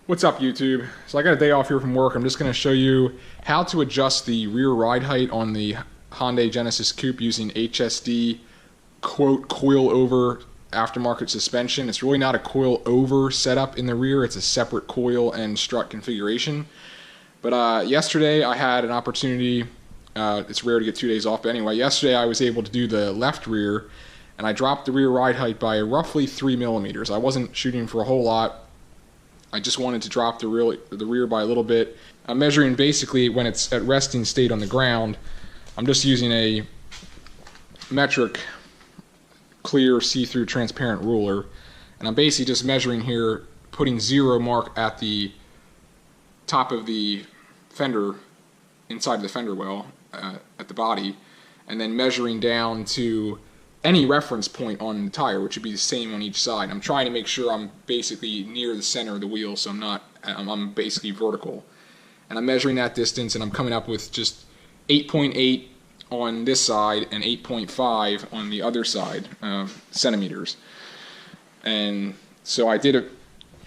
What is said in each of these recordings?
What's up, YouTube? So I got a day off here from work. I'm just going to show you how to adjust the rear ride height on the Hyundai Genesis Coupe using HSD quote coil over aftermarket suspension. It's really not a coil over setup in the rear. It's a separate coil and strut configuration. But yesterday I had an opportunity. It's rare to get 2 days off, but anyway, yesterday I was able to do the left rear, and I dropped the rear ride height by roughly 3 millimeters. I wasn't shooting for a whole lot. I just wanted to drop the rear by a little bit. I'm measuring basically when it's at resting state on the ground. I'm just using a metric clear see-through transparent ruler, and I'm basically just measuring here, putting 0 mark at the top of the fender, inside of the fender well, at the body, and then measuring down to any reference point on the tire, which would be the same on each side. I'm trying to make sure I'm basically near the center of the wheel, so I'm basically vertical. And I'm measuring that distance, and I'm coming up with just 8.8 on this side and 8.5 on the other side, centimeters. And so I did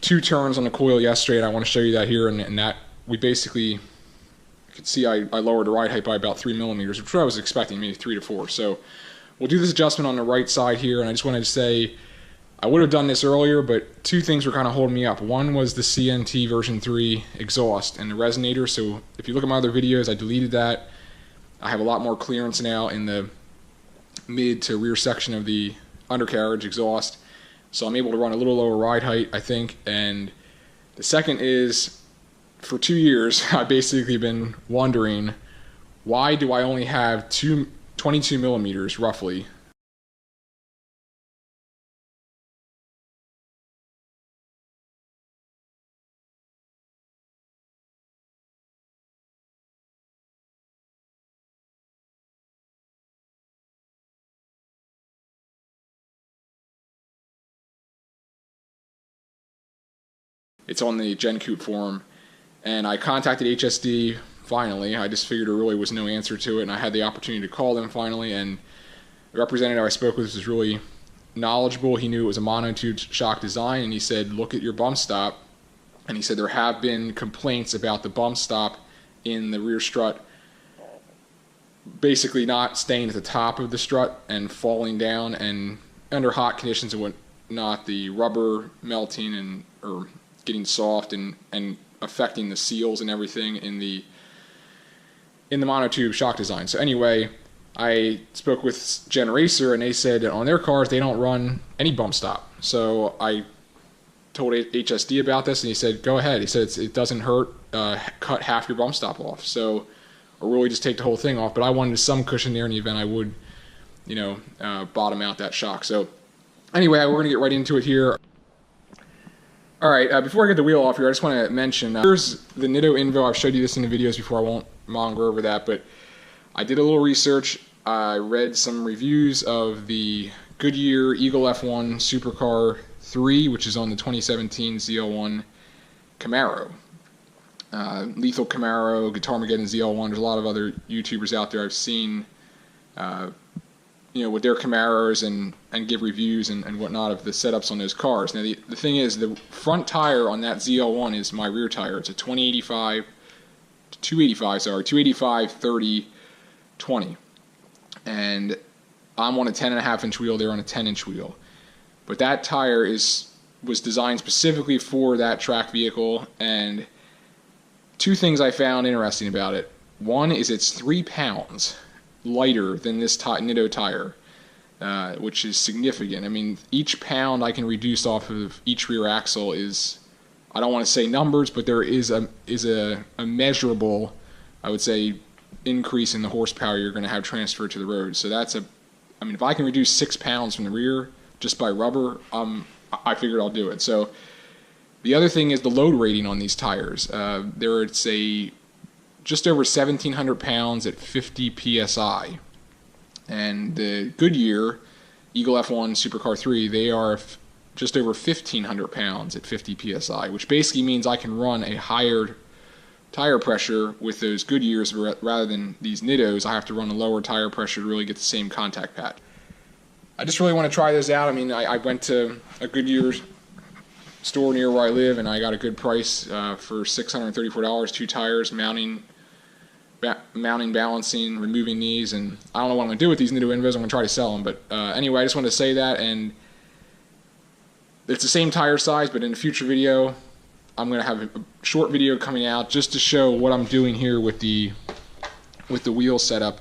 2 turns on the coil yesterday, and I want to show you that here, and that we basically, you can see I lowered the ride height by about 3 millimeters, which I was expecting, maybe 3 to 4. So we'll do this adjustment on the right side here, and I just wanted to say I would have done this earlier, but 2 things were kind of holding me up. One was the CNT version 3 exhaust and the resonator. So if you look at my other videos, I deleted that. I have a lot more clearance now in the mid to rear section of the undercarriage exhaust, so I'm able to run a little lower ride height, I think. And the second is, for 2 years, I've basically been wondering, why do I only have 22 millimeters roughly it's on the Gen Coupe forum, and I contacted HSD finally. I just figured there really was no answer to it, and I had the opportunity to call them finally, and the representative I spoke with was really knowledgeable. He knew it was a monotube shock design, and he said, look at your bump stop, and he said there have been complaints about the bump stop in the rear strut basically not staying at the top of the strut and falling down, and under hot conditions and whatnot, the rubber melting and or getting soft and affecting the seals and everything in the monotube shock design. So anyway, I spoke with Gen Racer, and they said that on their cars they don't run any bump stop. So I told HSD about this, and he said, go ahead. He said it doesn't hurt, cut half your bump stop off. So, or really just take the whole thing off. But I wanted some cushion there in the event I would, bottom out that shock. So anyway, we're gonna get right into it here. All right, before I get the wheel off here, I just want to mention, here's the Nitto Invo. I've showed you this in the videos before. I won't monger over that, but I did a little research. I read some reviews of the Goodyear Eagle F1 Supercar 3, which is on the 2017 ZL1 Camaro. Lethal Camaro, Guitarmageddon ZL1. There's a lot of other YouTubers out there I've seen with their Camaros and give reviews and whatnot of the setups on those cars. Now the thing is, the front tire on that ZL1 is my rear tire. It's a 285 30/20, and I'm on a 10.5-inch wheel. They're on a 10-inch wheel, but that tire was designed specifically for that track vehicle. And 2 things I found interesting about it. One is it's 3 pounds lighter than this Nitto tire, which is significant. I mean, each pound I can reduce off of each rear axle is, I don't want to say numbers, but there is a measurable, I would say, increase in the horsepower you're going to have transferred to the road. So if I can reduce 6 pounds from the rear just by rubber, I figured I'll do it. So the other thing is the load rating on these tires. It's just over 1,700 pounds at 50 psi, and the Goodyear Eagle F1 Supercar 3, they are just over 1,500 pounds at 50 psi, which basically means I can run a higher tire pressure with those Goodyears rather than these Nittos. I have to run a lower tire pressure to really get the same contact pad. I just really want to try those out. I mean, I went to a Goodyear store near where I live, and I got a good price for $634, 2 tires, mounting, balancing, removing these, and I don't know what I'm going to do with these new Invos. I'm going to try to sell them, but anyway, I just wanted to say that, and it's the same tire size, but in a future video, I'm going to have a short video coming out just to show what I'm doing here with the wheel setup.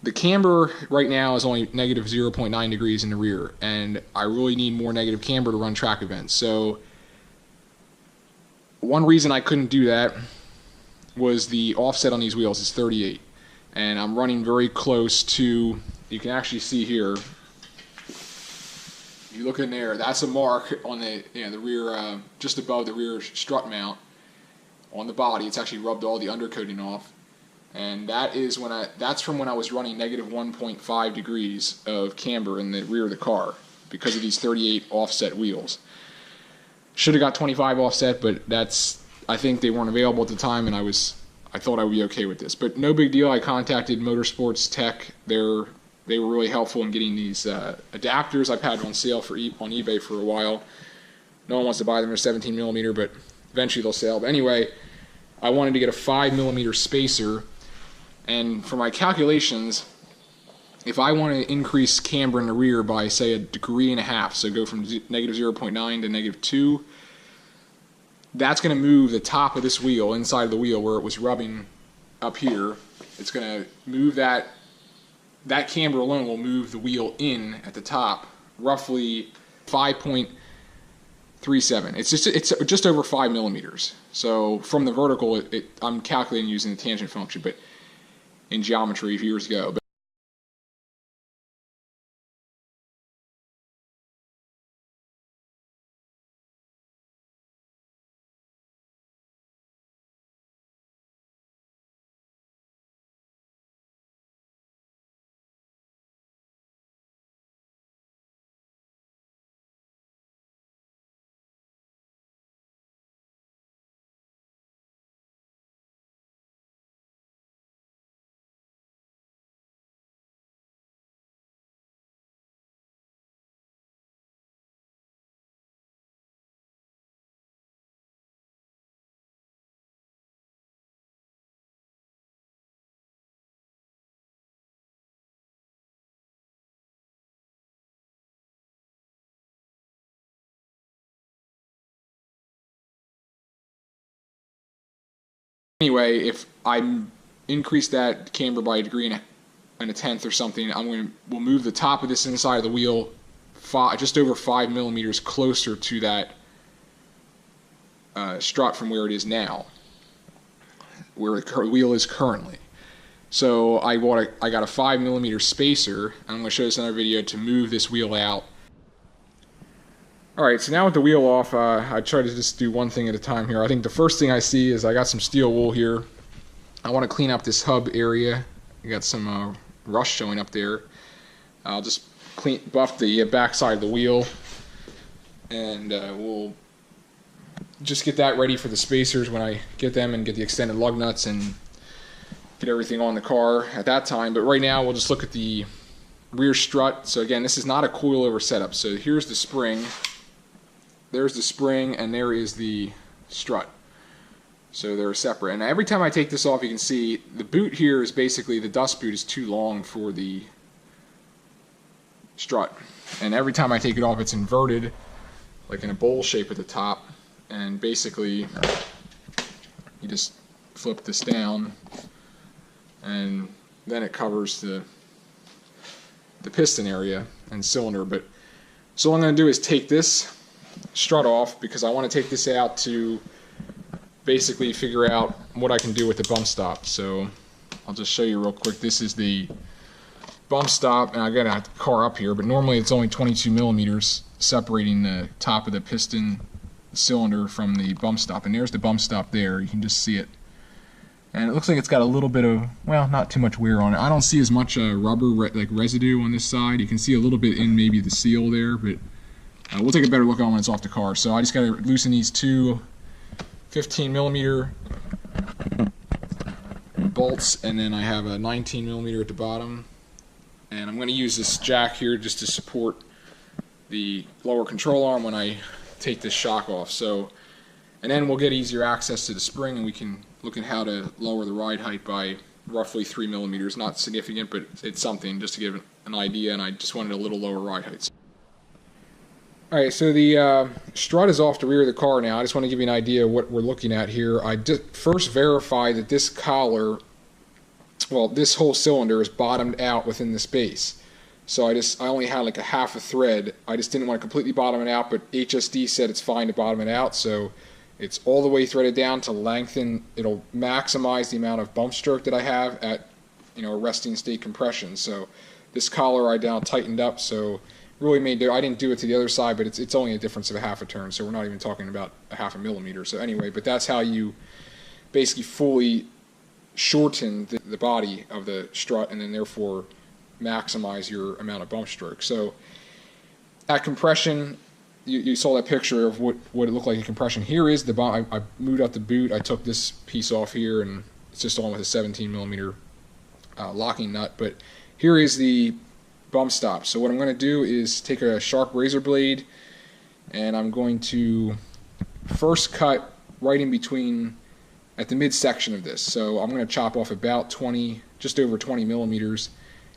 The camber right now is only negative 0.9 degrees in the rear, and I really need more negative camber to run track events. So one reason I couldn't do that was the offset on these wheels is 38, and I'm running very close to, you can actually see here, if you look in there, that's a mark on the the rear, just above the rear strut mount on the body. It's actually rubbed all the undercoating off. And that is that's from when I was running negative 1.5 degrees of camber in the rear of the car because of these 38 offset wheels. Should have got 25 offset, but I think they weren't available at the time, and I thought I would be okay with this. But no big deal. I contacted Motorsports Tech. They were really helpful in getting these adapters. I've had on sale on eBay for a while. No one wants to buy them. They're 17 millimeter, but eventually they'll sell. But anyway, I wanted to get a 5 millimeter spacer. And for my calculations, if I want to increase camber in the rear by, say, 1.5 degrees, so go from negative 0.9 to negative 2, that's going to move the top of this wheel, inside of the wheel where it was rubbing up here. It's going to move that camber alone will move the wheel in at the top, roughly 5.37. It's just over 5 millimeters. So from the vertical, I'm calculating using the tangent function, but in geometry years ago. But anyway, if I increase that camber by 1.1 degrees or something, we'll move the top of this inside of the wheel just over 5 millimeters closer to that strut from where it is now, where the wheel is currently. So I got a 5 millimeter spacer, and I'm going to show this in another video to move this wheel out. Alright, so now with the wheel off, I try to just do one thing at a time here. I think the first thing I see is I got some steel wool here. I want to clean up this hub area. I got some rust showing up there. I'll just buff the back side of the wheel, and we'll just get that ready for the spacers when I get them, and get the extended lug nuts and get everything on the car at that time. But right now we'll just look at the rear strut. So again, this is not a coilover setup. So here's the spring. There's the spring, and there is the strut. So they're separate. And every time I take this off, you can see the boot here is basically, the dust boot is too long for the strut. And every time I take it off, it's inverted, like in a bowl shape at the top. And basically, you just flip this down, and then it covers the piston area and cylinder. But so what I'm going to do is take this strut off, because I want to take this out to basically figure out what I can do with the bump stop. So I'll just show you real quick. This is the bump stop, and I got the car up here, but normally it's only 22 millimeters separating the top of the piston cylinder from the bump stop, and there's the bump stop there. You can just see it, and it looks like it's got a little bit of, well, not too much wear on it. I don't see as much rubber like residue on this side. You can see a little bit in maybe the seal there, but we'll take a better look on when it's off the car. So I just got to loosen these two 15 millimeter bolts, and then I have a 19 millimeter at the bottom, and I'm going to use this jack here just to support the lower control arm when I take this shock off. So, and then we'll get easier access to the spring, and we can look at how to lower the ride height by roughly 3 millimeters. Not significant, but it's something just to give an idea, and I just wanted a little lower ride height. Alright, so the strut is off the rear of the car now. I just want to give you an idea of what we're looking at here. I first verify that this collar, well, this whole cylinder is bottomed out within the space. So I only had like a half a thread. I just didn't want to completely bottom it out, but HSD said it's fine to bottom it out, so it's all the way threaded down to lengthen. It'll maximize the amount of bump stroke that I have at, you know, a resting state compression. So this collar I now tightened up, so really I didn't do it to the other side, but it's only a difference of a half a turn, so we're not even talking about a half a millimeter. So anyway, but that's how you basically fully shorten the body of the strut, and then therefore maximize your amount of bump stroke. So at compression, you saw that picture of what it looked like in compression. Here is the I moved out the boot. I took this piece off here, and it's just on with a 17 millimeter locking nut. But here is the bump stop. So what I'm going to do is take a sharp razor blade, and I'm going to first cut right in between at the midsection of this. So I'm going to chop off about just over 20 millimeters.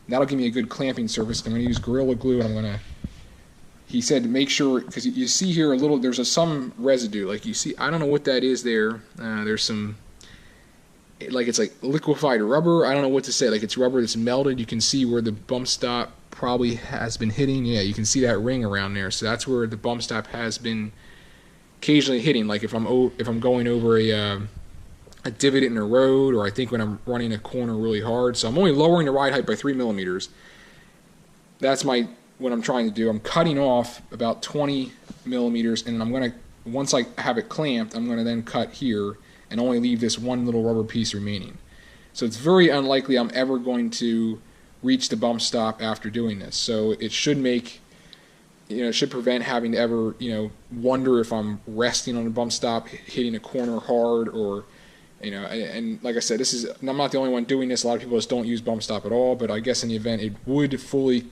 That'll give me a good clamping surface. I'm going to use Gorilla Glue, and I'm going to, he said, make sure, because you see here there's some residue, like you see, I don't know what that is there. There's some, like it's like liquefied rubber. I don't know what to say. Like it's rubber that's melted. You can see where the bump stop probably has been hitting. Yeah, you can see that ring around there. So that's where the bump stop has been occasionally hitting. Like if I'm going over a divot in a road, or I think when I'm running a corner really hard. So I'm only lowering the ride height by 3 millimeters. That's what I'm trying to do. I'm cutting off about 20 millimeters, and I'm going to, once I have it clamped, I'm going to then cut here and only leave this one little rubber piece remaining. So it's very unlikely I'm ever going to reach the bump stop after doing this. So it should it should prevent having to ever, wonder if I'm resting on the bump stop, hitting a corner hard, or, and like I said, I'm not the only one doing this. A lot of people just don't use bump stop at all, but I guess in the event it would fully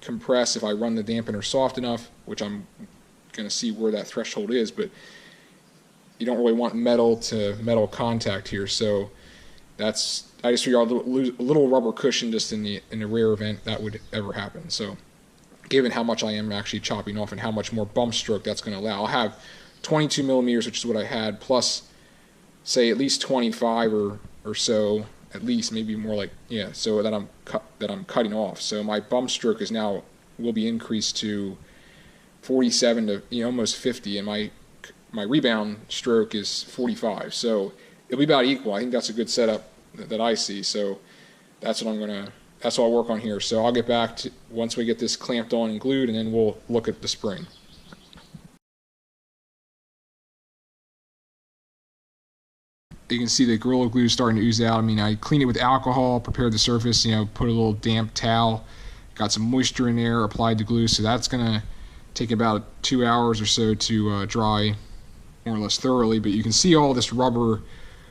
compress if I run the dampener soft enough, which I'm going to see where that threshold is, but you don't really want metal to metal contact here. So I just figure I'll lose a little rubber cushion just in the rare event that would ever happen. So given how much I am actually chopping off and how much more bump stroke that's going to allow, I'll have 22 millimeters, which is what I had, plus say at least 25 or so, at least, maybe more like, so that I'm cutting off. So my bump stroke will be increased to 47 to almost 50, and my rebound stroke is 45. So it'll be about equal. I think that's a good setup that I see. So that's what I'll work on here. So I'll get back to once we get this clamped on and glued, and then we'll look at the spring. You can see the Gorilla Glue starting to ooze out. I mean, I cleaned it with alcohol, prepared the surface, put a little damp towel, got some moisture in there, applied the glue. So that's going to take about 2 hours or so to dry more or less thoroughly. But you can see all this rubber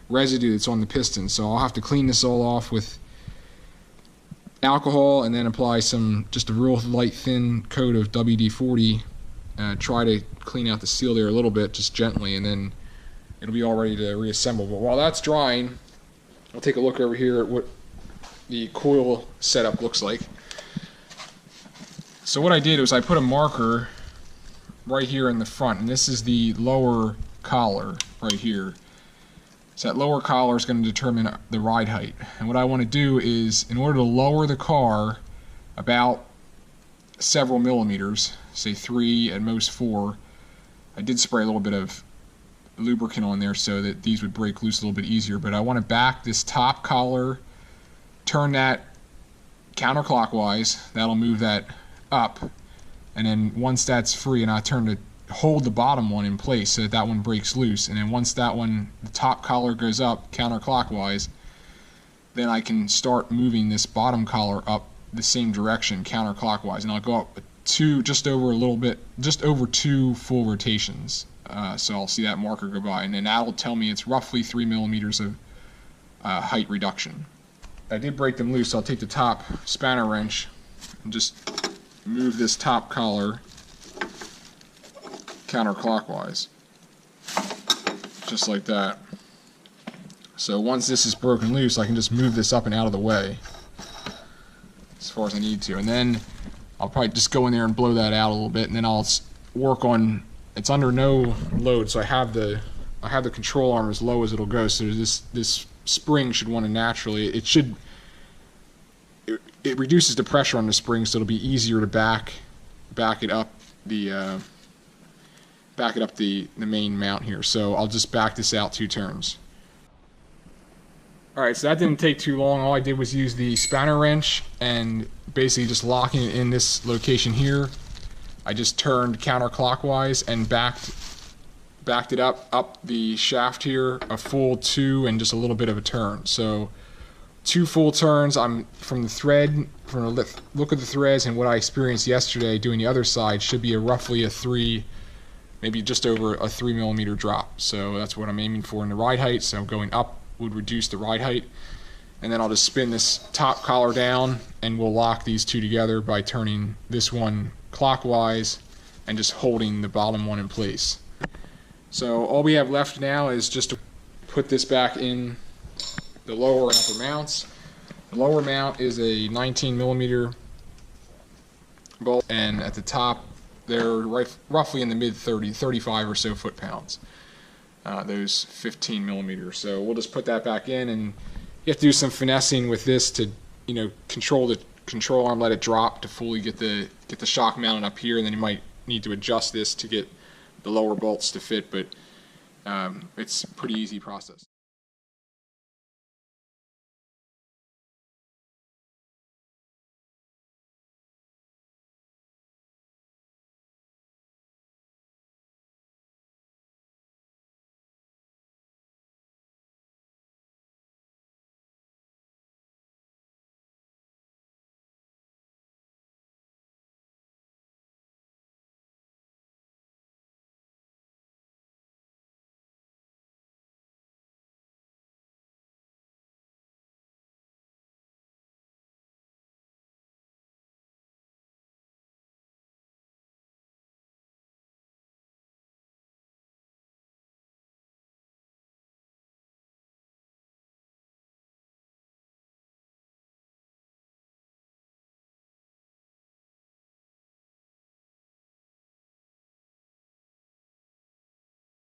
residue that's on the piston. So I'll have to clean this all off with alcohol, and then apply just a real light thin coat of WD-40. Try to clean out the seal there a little bit, just gently, and then it'll be all ready to reassemble. But while that's drying, I'll take a look over here at what the coil setup looks like. So what I did was I put a marker right here in the front, and this is the lower collar right here. So that lower collar is going to determine the ride height. And what I want to do is, in order to lower the car about several millimeters, say 3 at most 4, I did spray a little bit of lubricant on there so that these would break loose a little bit easier. But I want to back this top collar, turn that counterclockwise. That'll move that up, and then once that's free, and I turn to hold the bottom one in place so that one breaks loose, and then once that one, the top collar goes up counterclockwise, then I can start moving this bottom collar up the same direction counterclockwise, and I'll go up just over 2 full rotations. So I'll see that marker go by, and then that'll tell me it's roughly 3 millimeters of height reduction. I did break them loose, so I'll take the top spanner wrench and just move this top collar counterclockwise, just like that. So once this is broken loose, I can just move this up and out of the way as far as I need to, and then I'll probably just go in there and blow that out a little bit, and then I'll work on, it's under no load, so I have the control arm as low as it'll go, so this spring should want to naturally, it reduces the pressure on the spring, so it'll be easier to back it up the main mount here. So I'll just back this out 2 turns. Alright, so that didn't take too long. All I did was use the spanner wrench and basically just locking it in this location here. I just turned counterclockwise and backed it up the shaft here a full 2 and just a little bit of a turn. So 2 full turns. I'm from the look of the threads and what I experienced yesterday doing the other side should be roughly a 3, maybe just over a 3 millimeter drop. So that's what I'm aiming for in the ride height. So going up would reduce the ride height, and then I'll just spin this top collar down and we'll lock these 2 together by turning this one clockwise and just holding the bottom one in place. So all we have left now is just to put this back in the lower and upper mounts. The lower mount is a 19 millimeter bolt, and at the top they're roughly in the mid 35 or so foot-pounds. Those 15 millimeters. So we'll just put that back in, and you have to do some finessing with this to, control the control arm, let it drop to fully get the shock mounted up here, and then you might need to adjust this to get the lower bolts to fit, but it's a pretty easy process.